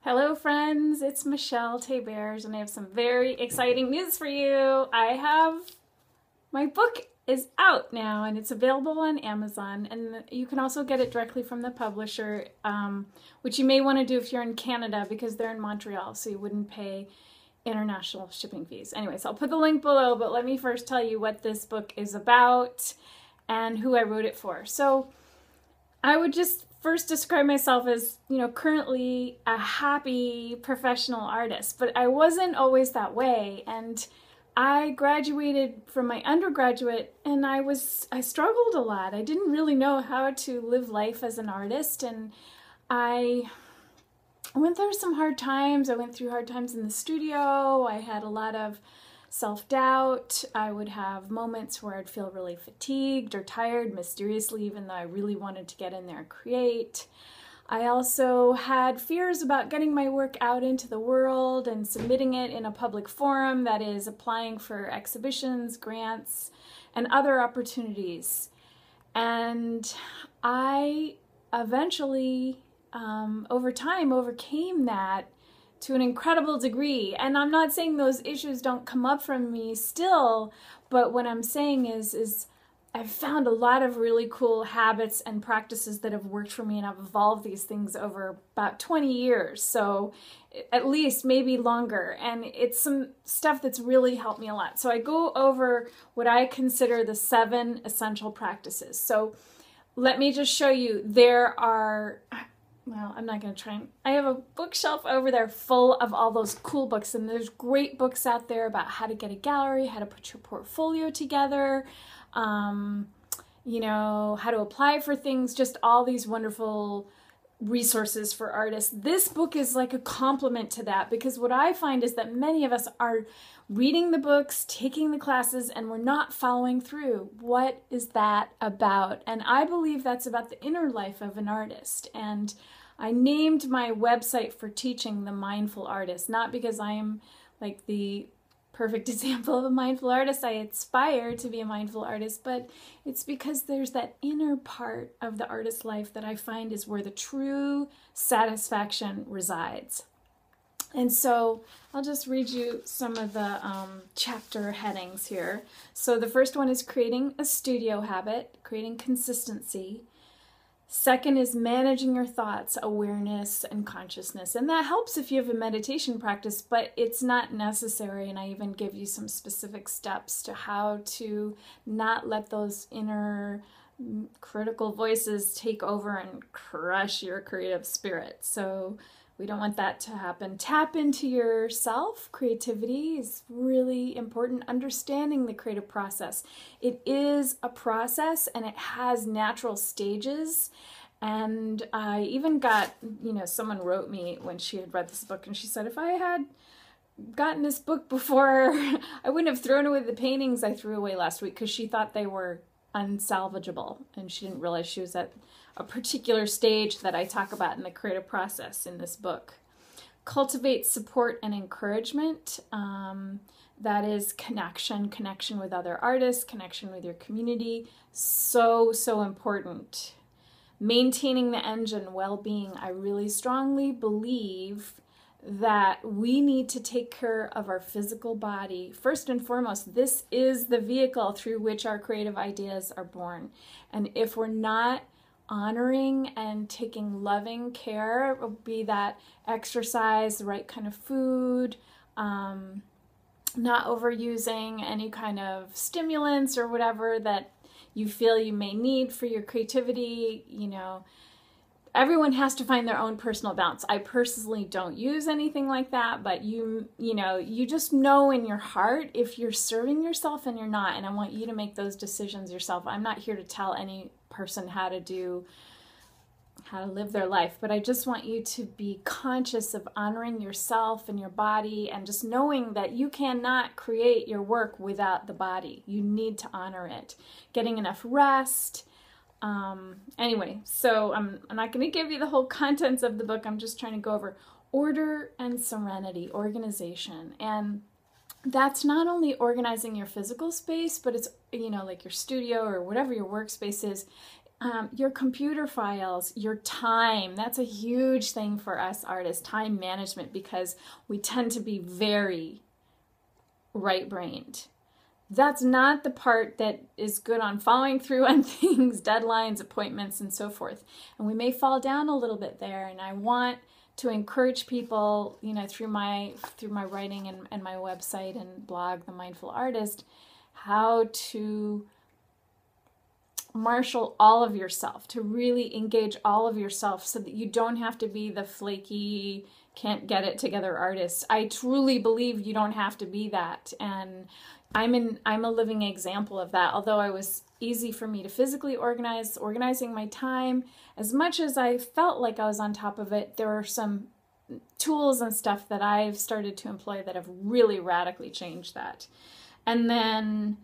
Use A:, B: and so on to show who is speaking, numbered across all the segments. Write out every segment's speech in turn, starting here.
A: Hello friends, it's Michelle Tebers and I have some very exciting news for you. My book is out now and it's available on Amazon, and you can also get it directly from the publisher, which you may want to do if you're in Canada because they're in Montreal, so you wouldn't pay international shipping fees. Anyways, I'll put the link below, but let me first tell you what this book is about and who I wrote it for. So I would just first describe myself as, currently a happy professional artist, but I wasn't always that way. And I graduated from my undergraduate and I struggled a lot. I didn't really know how to live life as an artist, and I went through some hard times. I went through hard times in the studio. I had a lot of self-doubt. I would have moments where I'd feel really fatigued or tired mysteriously, even though I really wanted to get in there and create. I also had fears about getting my work out into the world and submitting it in a public forum, that is, applying for exhibitions, grants, and other opportunities. And I eventually, over time, overcame that to an incredible degree. And I'm not saying those issues don't come up from me still, but what I'm saying is I've found a lot of really cool habits and practices that have worked for me, and I've evolved these things over about 20 years, so at least, maybe longer, and it's some stuff that's really helped me a lot. So I go over what I consider the 7 essential practices. So let me just show you. There are, well, I'm not going to try and, I have a bookshelf over there full of all those cool books, and there's great books out there about how to get a gallery, how to put your portfolio together, how to apply for things, just all these wonderful resources for artists. This book is like a complement to that, because what I find is that many of us are reading the books, taking the classes, and we're not following through. What is that about? And I believe that's about the inner life of an artist. And I named my website for teaching The Mindful Artist, not because I am like the perfect example of a mindful artist. I aspire to be a mindful artist, but it's because there's that inner part of the artist's life that I find is where the true satisfaction resides. And so I'll just read you some of the chapter headings here. So the first one is creating a studio habit, creating consistency. Second is managing your thoughts, awareness, and consciousness. And that helps if you have a meditation practice, but it's not necessary. And I even give you some specific steps to how to not let those inner critical voices take over and crush your creative spirit. So we don't want that to happen. Tap into yourself. Creativity is really important. Understanding the creative process. It is a process and it has natural stages. And I even got, someone wrote me when she had read this book, and she said, if I had gotten this book before, I wouldn't have thrown away the paintings I threw away last week, because she thought they were unsalvageable. And she didn't realize she was at a particular stage that I talk about in the creative process in this book. Cultivate support and encouragement. That is connection with other artists, connection with your community. So important. Maintaining the engine, well-being. I really strongly believe that we need to take care of our physical body. First and foremost, this is the vehicle through which our creative ideas are born. And if we're not honoring and taking loving care, be that exercise, the right kind of food, not overusing any kind of stimulants or whatever that you feel you may need for your creativity, everyone has to find their own personal balance. I personally don't use anything like that, but you just know in your heart if you're serving yourself and you're not, and I want you to make those decisions yourself. I'm not here to tell any person how to live their life, but I just want you to be conscious of honoring yourself and your body, and just knowing that you cannot create your work without the body. You need to honor it. Getting enough rest. Anyway, so I'm not going to give you the whole contents of the book. I'm just trying to go over order and serenity, organization. And that's not only organizing your physical space, but it's, like your studio or whatever your workspace is. your computer files, your time. That's a huge thing for us artists, time management, because we tend to be very right-brained. That's not the part that is good on following through on things, deadlines, appointments, and so forth. And we may fall down a little bit there. And I want to encourage people, you know, through my writing and my website and blog, The Mindful Artist, how to marshal all of yourself, to really engage all of yourself so that you don't have to be the flaky, can't get it together artist. I truly believe you don't have to be that. And I'm a living example of that. Although it was easy for me to physically organizing my time, as much as I felt like I was on top of it, there are some tools and stuff that I've started to employ that have really radically changed that. And then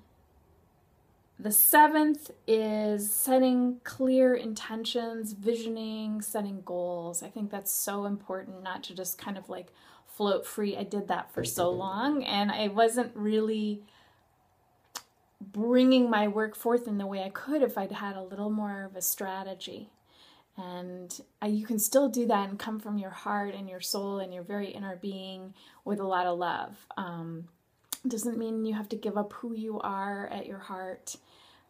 A: the 7th is setting clear intentions, visioning, setting goals. I think that's so important, not to just kind of like float free. I did that for so long, and I wasn't really bringing my work forth in the way I could if I'd had a little more of a strategy. And you can still do that and come from your heart and your soul and your very inner being with a lot of love. Doesn't mean you have to give up who you are at your heart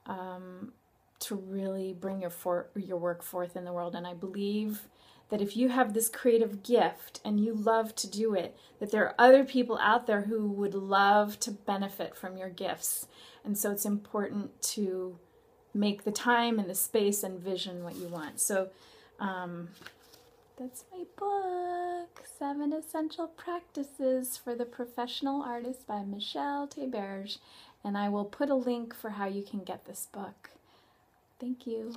A: to really bring your work forth in the world. And I believe that if you have this creative gift and you love to do it, that there are other people out there who would love to benefit from your gifts. And so it's important to make the time and the space and vision what you want. So that's my book, 7 Essential Practices for the Professional Artist by Michelle Theberge. And I will put a link for how you can get this book. Thank you.